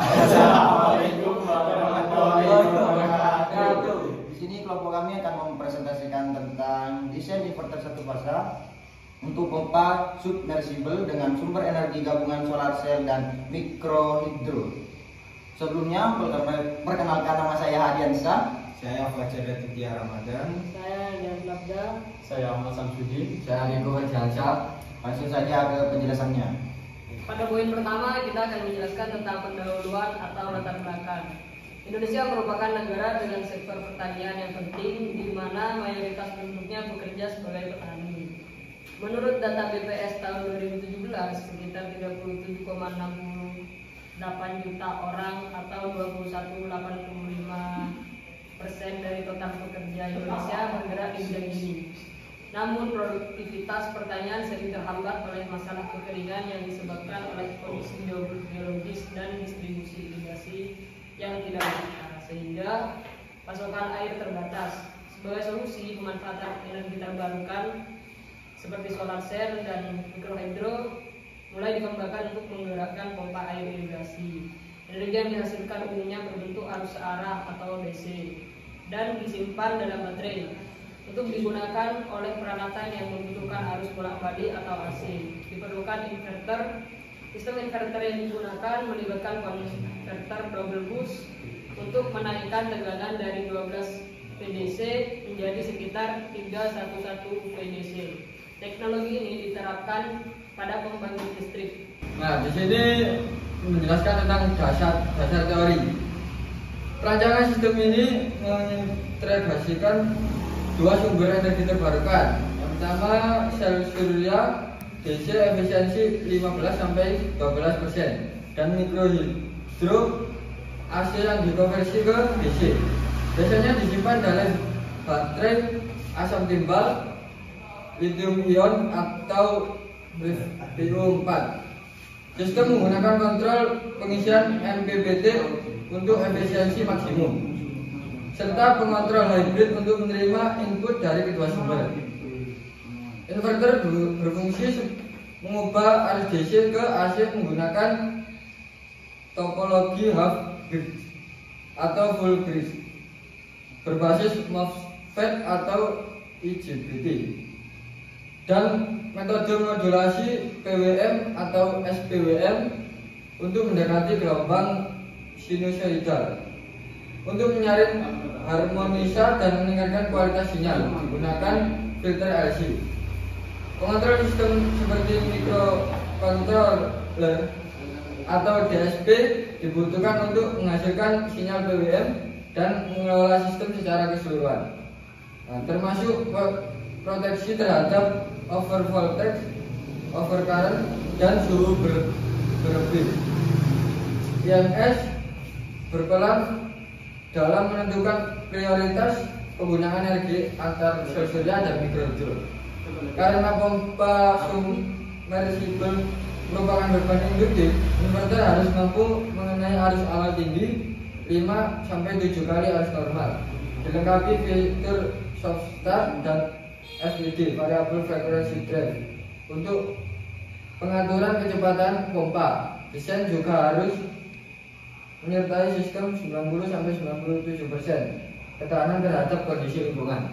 Assalamualaikum warahmatullahi wabarakatuh. Di sini kelompok kami akan mempresentasikan tentang desain inverter satu fasa untuk pompa submersible dengan sumber energi gabungan solar cell dan mikrohidro. Sebelumnya, perkenalkan nama saya Hadiansa. Saya Fajar Aditya Ramadan. Saya Dian Labda. Saya Ahmad Samsudin. Saya Rigo Hajansa. Langsung saja ke penjelasannya. Pada poin pertama kita akan menjelaskan tentang pendahuluan atau latar belakang. Indonesia merupakan negara dengan sektor pertanian yang penting, di mana mayoritas penduduknya bekerja sebagai petani. Menurut data BPS tahun 2017, sekitar 37,68 juta orang atau 21,85% dari total pekerja Indonesia bergerak di bidang ini. Namun produktivitas pertanian sering terhambat oleh masalah kekeringan yang disebabkan oleh kondisi geologis dan distribusi irigasi yang tidak merata, sehingga pasokan air terbatas. Sebagai solusi, pemanfaatan energi terbarukan seperti solar cell dan mikrohidro mulai dikembangkan untuk menggerakkan pompa air irigasi. Energi yang dihasilkan umumnya berbentuk arus searah atau DC dan disimpan dalam baterai untuk digunakan oleh peralatan yang membutuhkan arus bolak-balik atau AC. Diperlukan inverter. Sistem inverter yang digunakan melibatkan konverter double boost untuk menaikkan tegangan dari 12 VDC menjadi sekitar 311 VDC. Teknologi ini diterapkan pada pembangkit listrik. Nah, di sini menjelaskan tentang dasar teori. Perancangan sistem ini mengintegrasikan dua sumber energi terbarukan. Yang pertama, sel surya DC efisiensi 15-12% dan mikrohidro AC yang dikonversi ke DC. Biasanya disimpan dalam baterai asam timbal, lithium ion atau LiFePO4. Sistem menggunakan kontrol pengisian MPPT untuk efisiensi maksimum, serta pengontrol hybrid untuk menerima input dari kedua sumber. Inverter berfungsi mengubah arus DC ke AC menggunakan topologi half bridge atau full bridge berbasis MOSFET atau IGBT dan metode modulasi PWM atau SPWM untuk mendekati gelombang sinusoidal. Untuk menyaring harmonisa dan meningkatkan kualitas sinyal menggunakan filter LC. Pengontrol sistem seperti microcontroller atau DSP dibutuhkan untuk menghasilkan sinyal PWM dan mengelola sistem secara keseluruhan. Nah, termasuk proteksi terhadap over voltage, over current, dan suhu berlebih. IMS berperan dalam menentukan prioritas penggunaan energi antar sel surya dan mikrohidro. Karena pompa submersible merupakan beban induktif, inverter harus mampu mengenai arus awal tinggi 5-7 kali arus normal. Dilengkapi fitur soft start dan SVD variable frequency drive untuk pengaturan kecepatan pompa. Desain juga harus menyertai sistem 90-97% ketahanan terhadap kondisi lingkungan.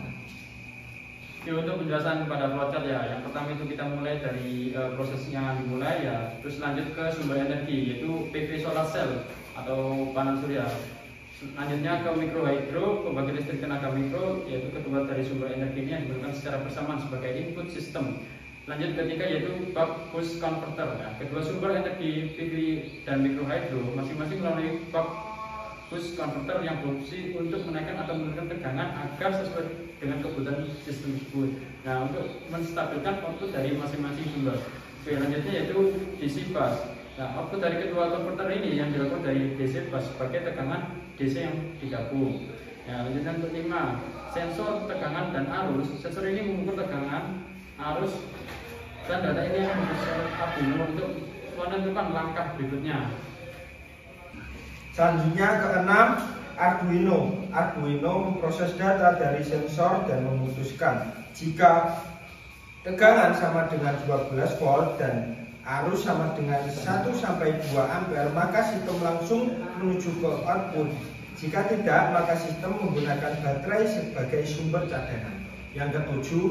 Oke, untuk penjelasan pada flowchart ya, yang pertama itu kita mulai dari prosesnya dimulai ya, terus lanjut ke sumber energi yaitu PV solar cell atau panel surya. Lanjutnya ke mikrohidro, pembangkit listrik tenaga mikro, yaitu kedua dari sumber energi ini yang digunakan secara bersamaan sebagai input sistem. Lanjut ketiga yaitu buck boost converter. Nah, kedua sumber energi PV dan mikrohidro masing-masing melalui buck boost converter yang berfungsi untuk menaikkan atau menurunkan tegangan agar sesuai dengan kebutuhan sistem tersebut. Nah, untuk menstabilkan output dari masing-masing sumber. Selanjutnya yaitu DC bus. Nah, output dari kedua konverter ini yang dilakukan dari DC bus sebagai tegangan DC yang digabung. Nah, lanjutan kelima, sensor tegangan dan arus. Sensor ini mengukur tegangan, arus, dan data ini akan Arduino untuk menentukan langkah berikutnya. Selanjutnya keenam, Arduino. Arduino memproses data dari sensor dan memutuskan jika tegangan sama dengan 12 volt dan arus sama dengan 1 sampai 2 ampere, maka sistem langsung menuju ke output. Jika tidak, maka sistem menggunakan baterai sebagai sumber cadangan. Yang ketujuh,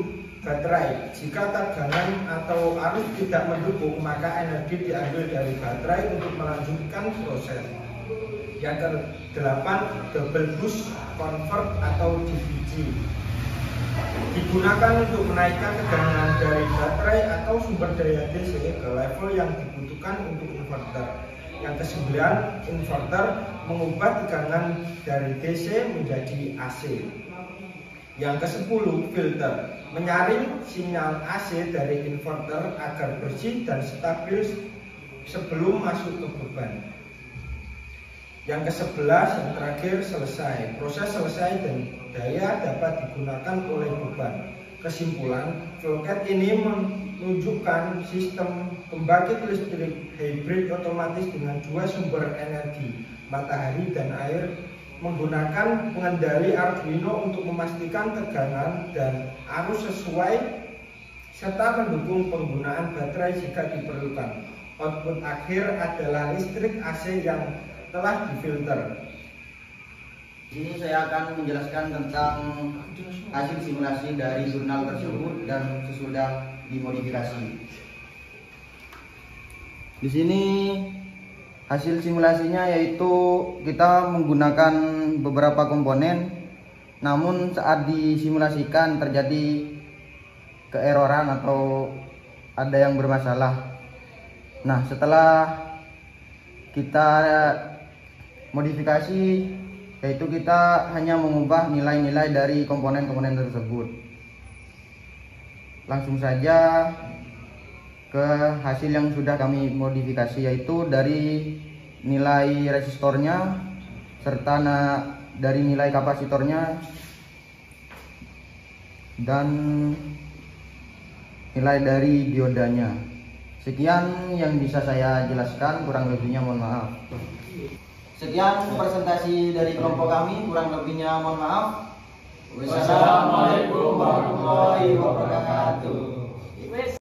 baterai. Jika tegangan atau arus tidak mendukung, maka energi diambil dari baterai untuk melanjutkan proses. Yang kedelapan, double boost convert atau DBC. Digunakan untuk menaikkan tegangan dari baterai atau sumber daya DC ke level yang dibutuhkan untuk inverter. Yang kesembilan, inverter mengubah tegangan dari DC menjadi AC. Yang kesepuluh, filter menyaring sinyal AC dari inverter agar bersih dan stabil sebelum masuk ke beban. Yang ke-11, yang terakhir, selesai. Proses selesai dan daya dapat digunakan oleh beban. Kesimpulan, flow-cat ini menunjukkan sistem pembangkit listrik hybrid otomatis dengan dua sumber energi, matahari dan air, menggunakan pengendali Arduino untuk memastikan tegangan dan arus sesuai serta mendukung penggunaan baterai jika diperlukan. Output akhir adalah listrik AC yang telah difilter. Ini saya akan menjelaskan tentang hasil simulasi dari jurnal tersebut dan sesudah dimodifikasi. Di sini hasil simulasinya yaitu kita menggunakan beberapa komponen, namun saat disimulasikan terjadi keeroran atau ada yang bermasalah. Nah, setelah kita modifikasi, yaitu kita hanya mengubah nilai-nilai dari komponen-komponen tersebut. Langsung saja ke hasil yang sudah kami modifikasi, yaitu dari nilai resistornya serta dari nilai kapasitornya dan nilai dari diodanya. Sekian yang bisa saya jelaskan, kurang lebihnya mohon maaf. Sekian presentasi dari kelompok kami, kurang lebihnya mohon maaf. Wassalamualaikum warahmatullahi wabarakatuh.